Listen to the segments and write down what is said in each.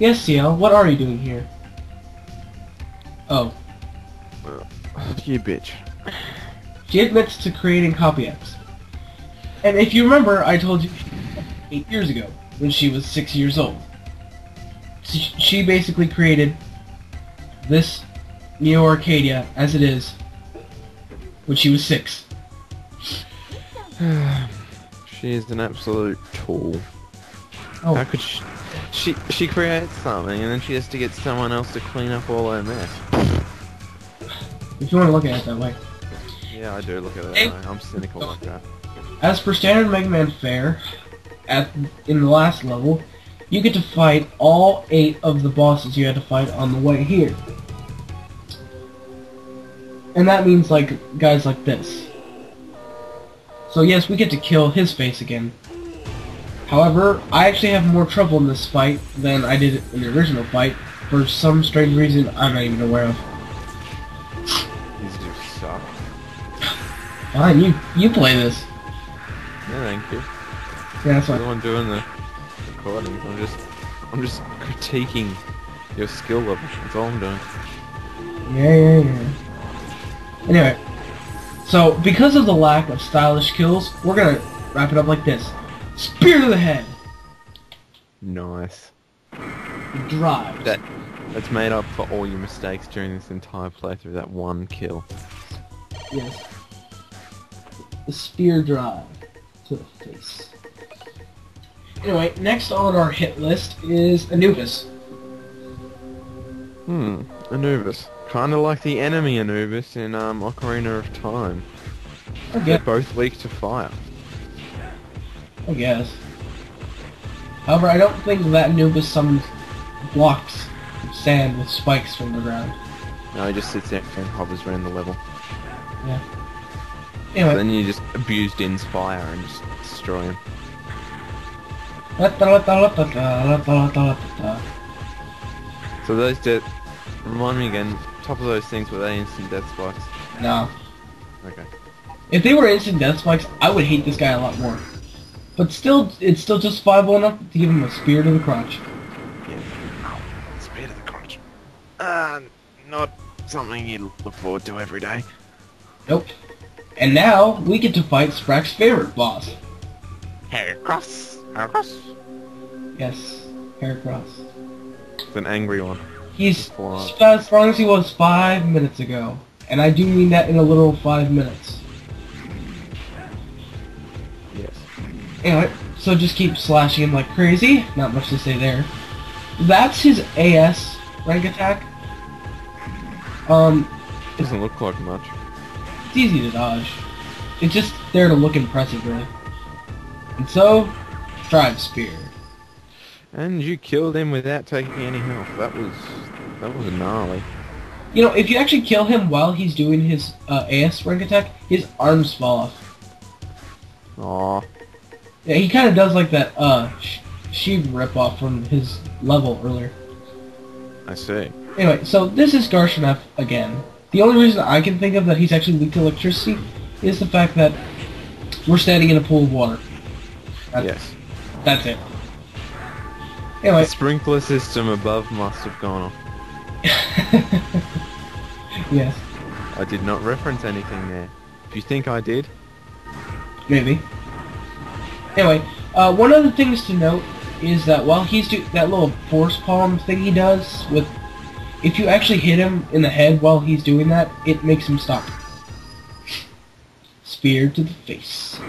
Yes, CL, what are you doing here? Oh. You bitch. She admits to creating copyats. And if you remember, I told you 8 years ago, when she was 6 years old. She basically created this Neo Arcadia as it is when she was 6. She is an absolute tool. Oh. How could she creates something and then she has to get someone else to clean up all her mess. If you want to look at it that way. Yeah, I do look at it that way. I'm cynical like that. As per standard Megaman fare, in the last level, you get to fight all 8 of the bosses you had to fight on the way here. And that means like guys like this. So yes, we get to kill his face again. However, I actually have more trouble in this fight than I did in the original fight, for some strange reason I'm not even aware of. These just suck. Fine, you play this. Yeah, thank you. Yeah, that's I'm fine. the one doing the recordings. I'm just critiquing your skill level. That's all I'm doing. Yeah. Anyway, so because of the lack of stylish kills, we're gonna wrap it up like this. Spear to the head! Nice. Drive. That's made up for all your mistakes during this entire playthrough. That one kill. Yes. The spear drive to the face. Anyway, next on our hit list is Anubis. Anubis. Kinda like the enemy Anubis in Ocarina of Time. They're both weak to fire. I guess. However, I don't think that Anubis summons blocks of sand with spikes from the ground. No, he just sits there and hovers around the level. Yeah. Anyway. Then you just abuse Din's fire and just destroy him. So those remind me again, top of those things, were they instant death spikes? No. Okay. If they were instant death spikes, I would hate this guy a lot more. But still, it's still justifiable enough to give him a spear to the crotch. Yeah. Spear to the crotch. Not something you look forward to every day. Nope. And now, we get to fight Sprack's favorite boss. Heracross. Yes, Heracross. It's an angry one. He's as strong as he was 5 minutes ago. And I do mean that in a literal 5 minutes. Yes. Anyway, so just keep slashing him like crazy. Not much to say there. That's his AS rank attack. Doesn't look like much. It's easy to dodge. It's just there to look impressive, really. And so, Drive Spear. And you killed him without taking any health. That was gnarly. You know, if you actually kill him while he's doing his AS rank attack, his arms fall off. Aww. Yeah, he kind of does like that Sheev ripoff from his level earlier. I see. Anyway, so this is Garshanev again. The only reason I can think of that he's actually weak to electricity is the fact that we're standing in a pool of water. Yes. That's it. Anyway. The sprinkler system above must have gone off. Yes. I did not reference anything there. If you think I did... Maybe. Anyway, one of the things to note is that while he's doing that little force palm thing he does with... If you actually hit him in the head while he's doing that, it makes him stop. Spear to the face.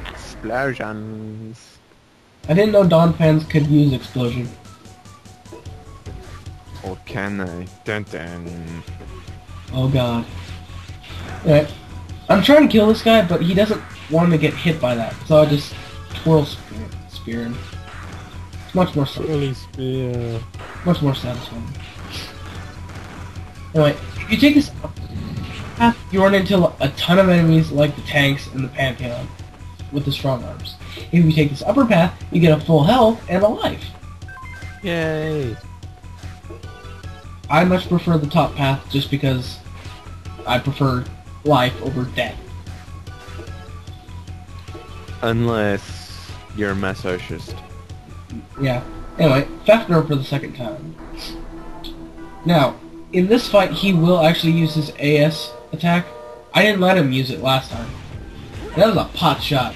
Explosions. I didn't know Dawn fans could use explosion. Or can they? Dun dun. Oh god. Alright. I'm trying to kill this guy, but he doesn't want to get hit by that, so I just twirl spear him. It's much more Spear. much more satisfying. Anyway, if you take this path, you run into a ton of enemies like the tanks and the Pantheon with the strong arms. If you take this upper path, you get a full health and a life. Yay! I much prefer the top path just because I prefer life over death. Unless you're a masochist. Yeah. Anyway, Fafnir for the second time. Now, in this fight, he will actually use his AS attack. I didn't let him use it last time. That was a pot shot.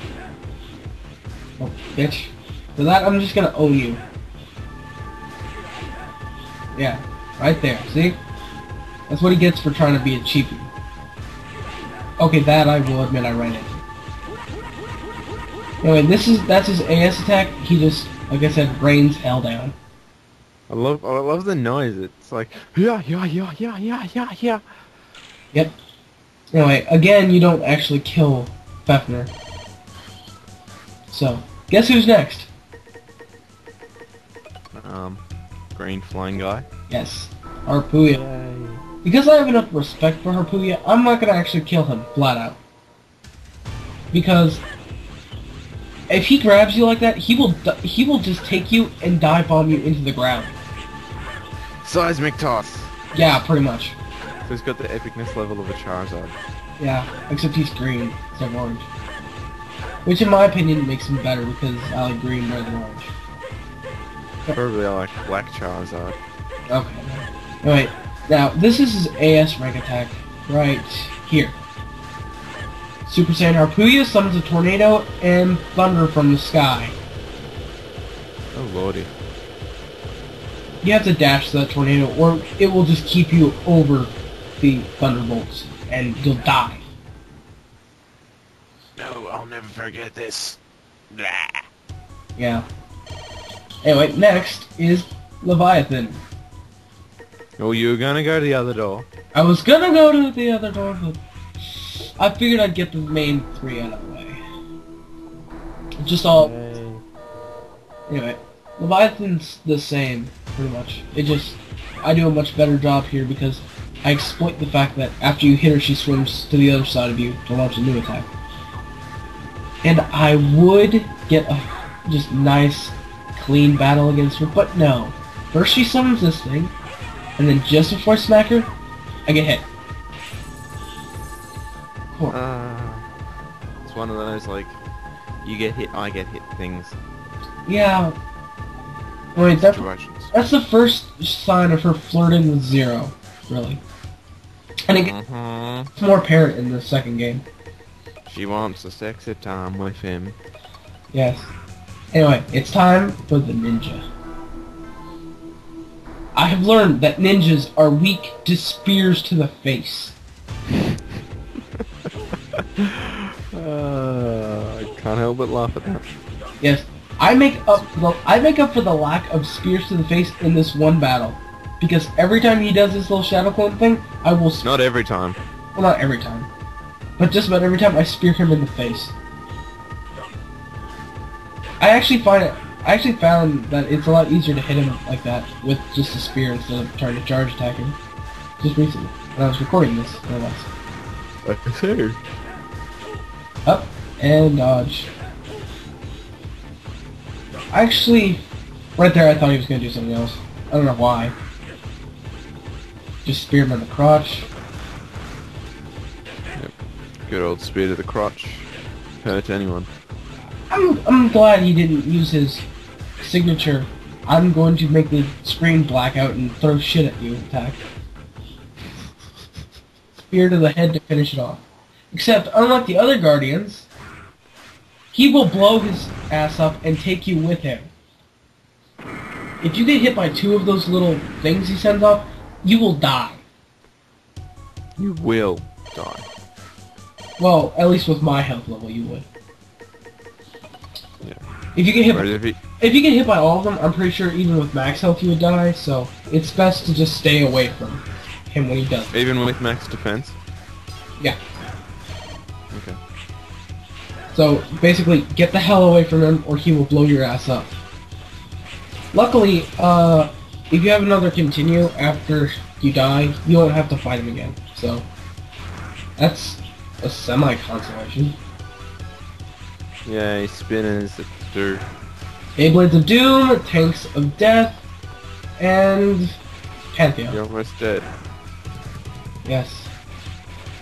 Oh, bitch. For that, I'm just gonna own you. Yeah, right there. See? That's what he gets for trying to be a cheapie. Okay, that I will admit I ran into. Anyway, that's his AS attack. He just, like I said, rains hell down. I love the noise. It's like yeah. Yep. Anyway, again, you don't actually kill Fafnir. So, guess who's next? Green flying guy. Yes, Harpooya. Because I have enough respect for Harpooya, I'm not gonna actually kill him flat out. Because if he grabs you like that, he will just take you and dive bomb you into the ground. Seismic toss. Yeah, pretty much. So he's got the epicness level of a Charizard. Yeah, except he's green instead of orange. Which in my opinion makes him better because I like green more than orange. Probably I like black Charizard. Okay. Alright, now this is his AS rank attack right here. Super Saiyan Harpooya summons a tornado and thunder from the sky. Oh lordy. You have to dash to that tornado or it will just keep you over the thunderbolts and you'll die. No, I'll never forget this. Blah. Yeah. Anyway, next is Leviathan. Oh, you were gonna go to the other door. I was gonna go to the other door, but I figured I'd get the main three out of the way. Just all... Anyway, Leviathan's the same, pretty much. I do a much better job here because I exploit the fact that after you hit her, she swims to the other side of you to launch a new attack. And I would get a just nice, clean battle against her, but no. First she summons this thing, and then just before I smack her, I get hit. Cool. It's one of those, like, you get hit, I get hit things. Yeah. Wait, Situations. that's the first sign of her flirting with Zero, really. And it gets more apparent in the second game. She wants a sexy time with him. Yes. Anyway, it's time for the ninja. I have learned that ninjas are weak to spears to the face. I can't help but laugh at that. Yes, I make up for the lack of spears to the face in this one battle, because every time he does this little shadow clone thing, I will. Not every time. Well, not every time, but just about every time I spear him in the face. I actually found that it's a lot easier to hit him like that with just a spear instead of trying to charge attack him. Just recently, when I was recording this, no less. Okay. Up and dodge. Actually, right there I thought he was going to do something else. I don't know why. Just spear him in the crotch. Yep. Good old spear to the crotch. Hurt anyone. I'm glad he didn't use his signature I'm going to make the screen black out and throw shit at you attack. Spear to the head to finish it off. Except, unlike the other Guardians, he will blow his ass up and take you with him. If you get hit by two of those little things he sends off, you will die. You will die. Well, at least with my health level, you would. Yeah. If you get hit by all of them, I'm pretty sure even with max health you would die, so it's best to just stay away from him when he does it. Even with max defense? Yeah. Okay. So, basically, get the hell away from him or he will blow your ass up. Luckily, if you have another continue after you die, you won't have to fight him again. So, that's a semi-consolation. Yay, spinners, dude. Beyblades of Doom, Tanks of Death, and Pantheon. You're almost dead. Yes.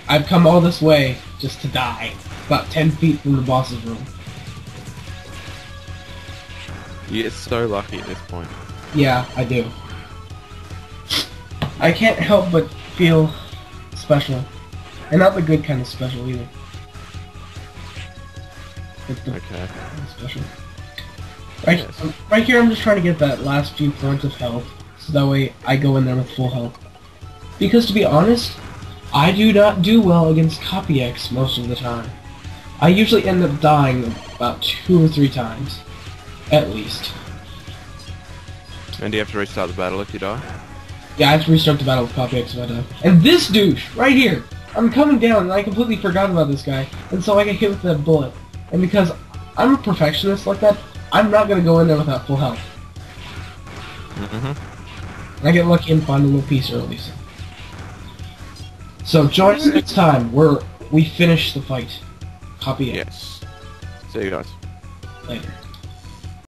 I've come all this way just to die. About 10 feet from the boss's room. You get so lucky at this point. Yeah, I do. I can't help but feel special. And not the good kind of special either. But the Okay. special. Right, Yes. right here I'm just trying to get that last few points of health, so that way I go in there with full health. Because to be honest, I do not do well against Copy X most of the time. I usually end up dying about 2 or 3 times. At least. And do you have to restart the battle if you die? Yeah, I have to restart the battle with Copy X if I die. And this douche, right here! I'm coming down and I completely forgot about this guy, and so I get hit with that bullet. And because I'm a perfectionist like that, I'm not gonna go in there without full health. Mm-hmm. And I get lucky and find a little piece early. So join us next time where we finish the fight. Copy X. Yes. See you guys. Later.